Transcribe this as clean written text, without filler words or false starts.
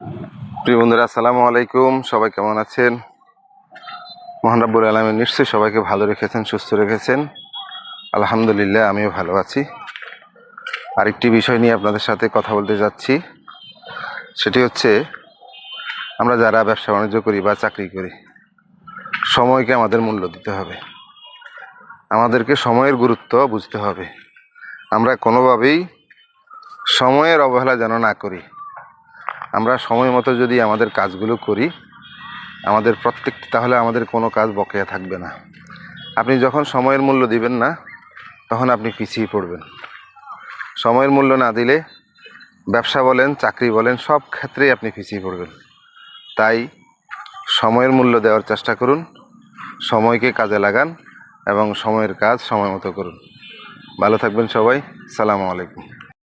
প্রিয় বন্ধুরা, আসসালামু আলাইকুম। সবাই কেমন আছেন? মহান রাব্বুল আলামিন নিশ্চয়ই সবাইকে ভালো রেখেছেন, সুস্থ রেখেছেন। আলহামদুলিল্লাহ, আমিও ভালো আছি। আরেকটি বিষয় নিয়ে আপনাদের সাথে কথা বলতে যাচ্ছি। সেটি হচ্ছে, আমরা যারা ব্যবসা বাণিজ্য করি বা চাকরি করি, সময়কে আমাদের মূল্য দিতে হবে। আমাদেরকে সময়ের গুরুত্ব বুঝতে হবে। আমরা কোনোভাবেই সময়ের অবহেলা যেন না করি। আমরা সময় মতো যদি আমাদের কাজগুলো করি, আমাদের প্রত্যেকটি, তাহলে আমাদের কোনো কাজ বকেয়া থাকবে না। আপনি যখন সময়ের মূল্য দিবেন না, তখন আপনি পিছিয়ে পড়বেন। সময়ের মূল্য না দিলে ব্যবসা বলেন, চাকরি বলেন, সব ক্ষেত্রেই আপনি পিছিয়ে পড়বেন। তাই সময়ের মূল্য দেওয়ার চেষ্টা করুন, সময়কে কাজে লাগান এবং সময়ের কাজ সময় মতো করুন। ভালো থাকবেন সবাই। আসসালামু আলাইকুম।